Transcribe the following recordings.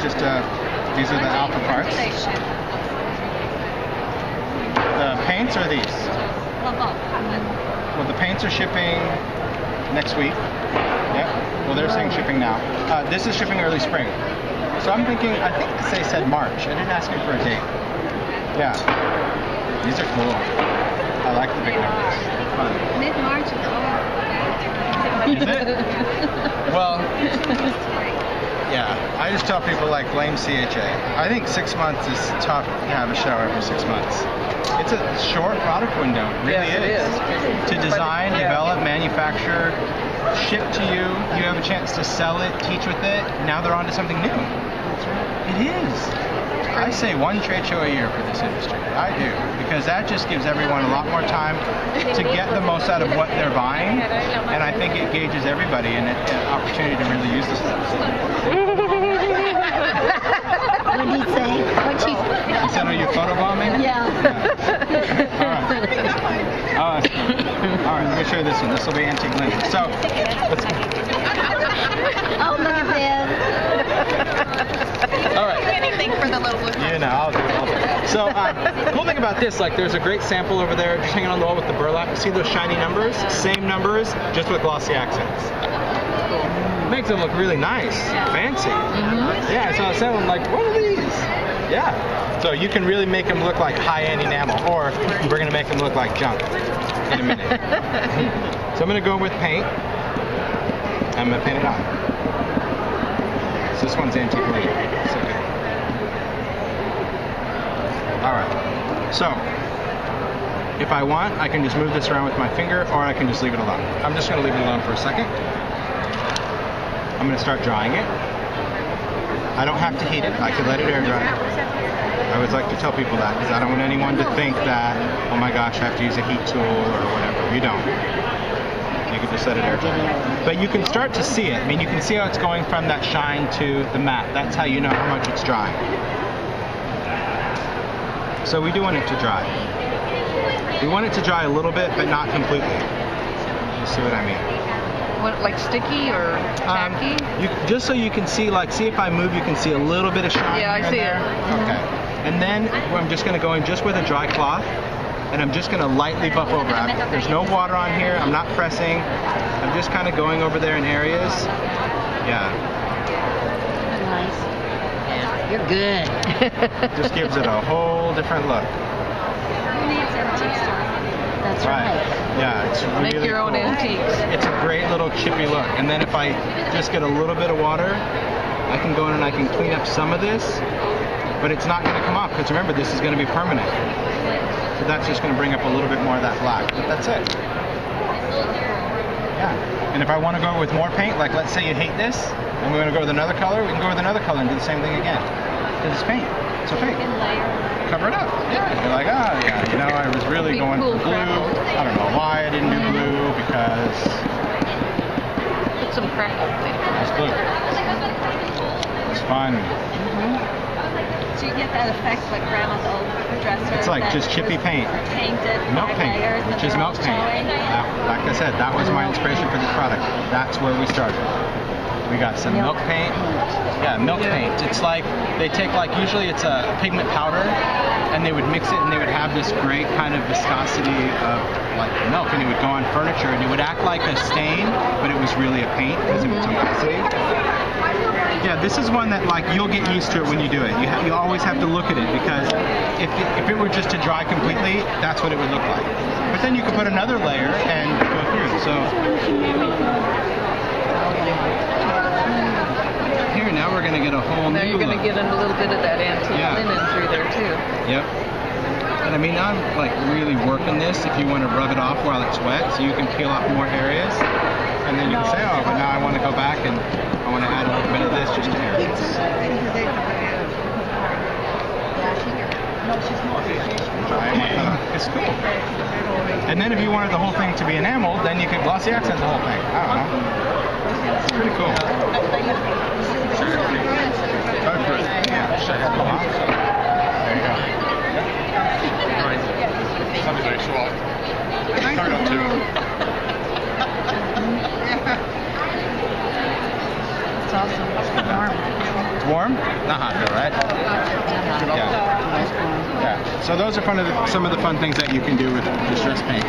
just these are the alpha parts. The paints are these. Well, the paints are shipping next week. Yep. Well, they're saying shipping now. This is shipping early spring. So I'm thinking, I think they said March. I didn't ask me for a date. Yeah. These are cool. I like the big numbers. Fun. Mid-March is Is it? Well, yeah. I just tell people like blame CHA. I think 6 months is tough to have a show every 6 months. It's a short product window. It really is. To design, develop, manufacture, ship to you. You have a chance to sell it, teach with it. Now they're on to something new. It is. I say one trade show a year for this industry. I do. Because that just gives everyone a lot more time to get the most out of what they're buying. And I think it gauges everybody an opportunity to really use this stuff. What did he say? He said, are you photobombing? Yeah. All right, let me show you this one. This will be antique lenses. So, let's go. Oh, look at this. All right. Anything for the little blue. You know, I'll do it all day. So, cool thing about this, like there's a great sample over there just hanging on the wall with the burlap. You see those shiny numbers? Same numbers, just with glossy accents. Makes them look really nice, fancy. Yeah, so I said, I'm like, what are these? Yeah. So you can really make them look like high-end enamel, or we're going to make them look like junk in a minute. So I'm going to go with paint. I'm going to paint it on. So this one's antique blue. So good. Alright. So, if I want, I can just move this around with my finger, or I can just leave it alone. I'm just going to leave it alone for a second. I'm going to start drying it. I don't have to heat it. I could let it air dry. I always like to tell people that because I don't want anyone to think that, oh my gosh, I have to use a heat tool or whatever. You don't. You can just let it air dry. But you can start to see it. I mean, you can see how it's going from that shine to the matte. That's how you know how much it's drying. So we do want it to dry. We want it to dry a little bit, but not completely. You see what I mean? What, like sticky or tacky? Just so you can see, like, see if I move, you can see a little bit of shine. Yeah, I see it. Okay. And then I'm just going to go in just with a dry cloth, and I'm just going to lightly buff over it. There's no water on here. I'm not pressing. I'm just kind of going over there in areas. Yeah. Nice. Yeah, you're good. Just gives it a whole different look. That's right. Yeah, it's really Make your own cool. antiques. It's a great little chippy look. And then if I just get a little bit of water, I can go in and I can clean up some of this, but it's not going to come off because remember, this is going to be permanent. So that's just going to bring up a little bit more of that black. But that's it. Yeah. And if I want to go with more paint, like let's say you hate this, and we want to go with another color, we can go with another color and do the same thing again. Because it's paint. It's okay. Cover it up. Yeah. You're like, oh yeah, you know, I was really going for blue. I don't know why I didn't do blue because Put some crack up there. it's blue. It's fun. So you get that effect like grandma's old dresser. It's like just chippy paint. Painted. Milk paint, which is milk paint. Like I said, that was my inspiration for this product. That's where we started. We got some milk paint. Yeah, milk paint. It's like, they take like, usually it's a pigment powder, and they would mix it and they would have this great kind of viscosity of like milk, and it would go on furniture, and it would act like a stain, but it was really a paint because of its opacity. Yeah, this is one that like, you'll get used to it when you do it. You always have to look at it because if it were just to dry completely, that's what it would look like. But then you could put another layer and go through. So here now we're going to get a whole new Now you're going to look. get a little bit of that antique linen through there too. Yep. And I mean, I'm like really working this if you want to rub it off while it's wet, so you can peel off more areas. And then you can say, oh, but now I want to go back and I want to add a little bit of this just to areas. It's cool. And then if you wanted the whole thing to be enameled, then you could glossy accent the whole thing. I don't know. It's pretty cool. There you go. Something very short. Start on two. It's all awesome. It's warm? Not hot though, right? Yeah. So those are some of the fun things that you can do with distress paint.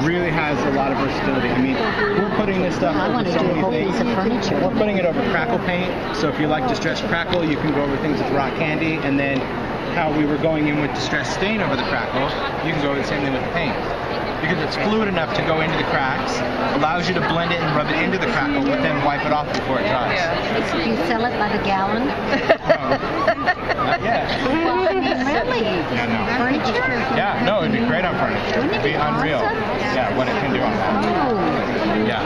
Really has a lot of versatility. I mean, we're putting this stuff over so many things. We're putting it over crackle paint. So if you like distress crackle, you can go over things with rock candy, and then how we were going in with distress stain over the crackle, you can go over the same thing with the paint. Because it's fluid enough to go into the cracks, allows you to blend it and rub it into the crackle, but then wipe it off before it dries. Yeah. Do you sell it by the gallon? Not yet. Really? Yeah, no. Furniture? Yeah, no, it'd be great on furniture. Wouldn't it It'd be be unreal. awesome? Yeah, what it can do on that. Oh. Yeah.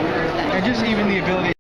And just even the ability